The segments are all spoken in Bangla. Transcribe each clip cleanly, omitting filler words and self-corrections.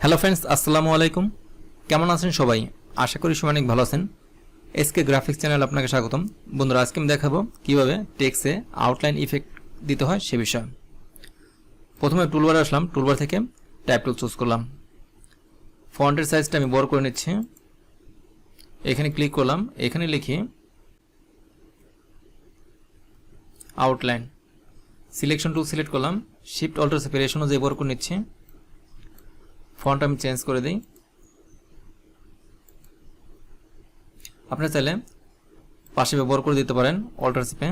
হ্যালো ফ্রেন্ডস, আসসালামু আলাইকুম। কেমন আছেন সবাই? আশা করি সবাই অনেক ভালো আছেন। এসকে গ্রাফিক্স চ্যানেল আপনাকে স্বাগতম। বন্ধুরা, আজকে আমি দেখাবো কিভাবে টেক্সটে আউটলাইন ইফেক্ট দিতে হয় সে বিষয়ে। প্রথমে টুলবারে আসলাম, টুলবার থেকে টাইপ টুল চুজ করলাম। ফন্টের সাইজটা আমি বড় করে নিচ্ছি। এখানে ক্লিক করলাম, এখানে লিখি আউটলাইন। সিলেকশন টুল সিলেক্ট করলাম, শিফট অল্টার সেপারেশন অনুযায়ী বড় করে নিচ্ছি। ফন্ট আমি চেঞ্জ করে দিই। আপনারা চাইলে পাশে ব্যবহার করে দিতে পারেন অল্টার চেপে।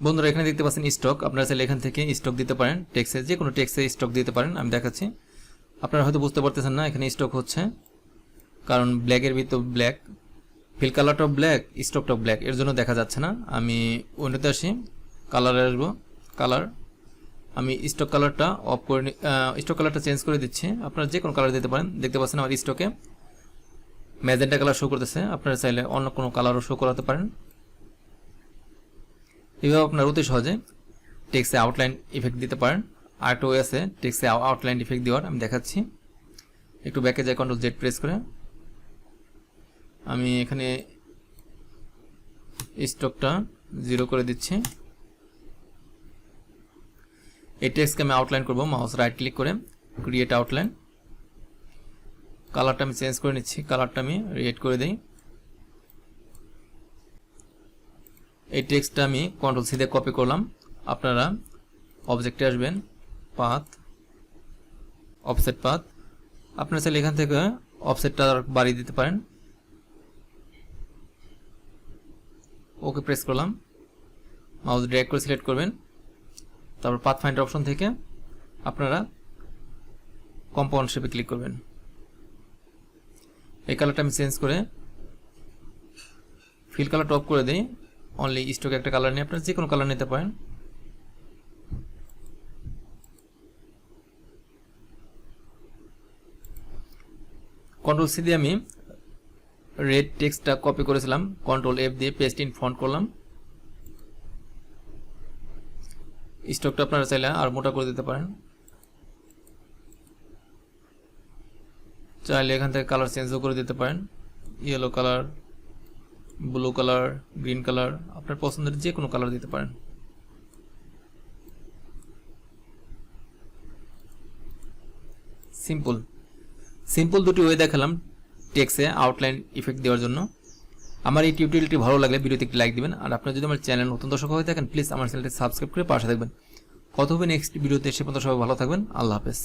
বন্ধুরা, এখানে দেখতে পাচ্ছেন স্টক। আপনারা চাইলে এখান থেকে স্টক দিতে পারেন, টেক্সে যে কোনো টেক্সে স্টক দিতে পারেন। আমি দেখাচ্ছি, আপনারা হয়তো বুঝতে পারতেছেন না এখানে স্টক হচ্ছে, কারণ ব্ল্যাকের ভিতর ব্ল্যাক, ফিল কালারটাও ব্ল্যাক, স্টকটাও ব্ল্যাক, এর জন্য দেখা যাচ্ছে না। আমি উইন্ডোতে আসি, কালারে আসবো, কালার আমি স্টক কালারটা অফ করে স্টক কালারটা চেঞ্জ করে দিচ্ছি। আপনারা যে কোনো কালার দিতে পারেন। দেখতে পাচ্ছেন আমার স্টকে ম্যাজেন্টা কালার শো করতেছে। আপনারা চাইলে অন্য কোনো কালারও শো করাতে পারেন। এইভাবে আপনারা অতি সহজে টেক্সটে আউটলাইন ইফেক্ট দিতে পারেন। আরেকটা ওয়ে আছে টেক্সটে আউটলাইন ইফেক্ট দেওয়ার, আমি দেখাচ্ছি। একটু ব্যাকে যাই, কন্ট্রোল জেড প্রেস করে আমি এখানে স্টকটা 0 করে দিচ্ছি। এই টেক্সটকে আমি আউটলাইন করব। মাউস রাইট ক্লিক করে ক্রিয়েট আউটলাইন। কালারটা আমি চেঞ্জ করে নিচ্ছি, কালারটা আমি রেড করে দিই। এই টেক্সটটা আমি কন্ট্রোল সি দিয়ে কপি করলাম। আপনারা অবজেক্টে আসবেন, পাথ, অফসেট পাথ। আপনারা চাইলে এখান থেকে অফসেটটা বাড়িয়ে দিতে পারেন। ওকে প্রেস করলাম, মাউস ড্র্যাগ করে সিলেক্ট করবেন। তারপর পাথ ফাইন্ডার অপশন থেকে আপনারা কম্পাউন্ড শেপে ক্লিক করবেন। এই কালারটা আমি চেঞ্জ করে ফিল কালারটা অফ করে দিই। অনলি স্টক একটা কালার নিয়ে আপনারা যে কোনো কালার নিতে পারেন। কন্ট্রোল সি দিয়ে আমি রেড টেক্সটটা কপি করেছিলাম, কন্ট্রোল এফ দিয়ে পেস্ট ইন ফন্ট করলাম। স্টকটা আপনারা চাইলে আর মোটা করে দিতে পারেন। চাইলে এখান থেকে কালার চেঞ্জও করে দিতে পারেন, yellow colour, blue colour, green colour, আপনার পছন্দের যে কোনো কালার দিতে পারেন। সিম্পল দুটি ওয়ে দেখালাম টেক্সটে আউটলাইন ইফেক্ট দেওয়ার জন্য। আমার এই টিউটোরিয়ালটি ভালো লাগলে ভিডিওতে একটি লাইক দিবেন। আর আপনারা যদি আমার চ্যানেল নতুন দর্শক হয়ে থাকেন, প্লিজ আমার চ্যানেলটি সাবস্ক্রাইব করে পাশে থাকবেন। কথা হবে নেক্সট ভিডিওতে। সে পর্যন্ত সবাই ভালো থাকবেন। আল্লাহ হাফেজ।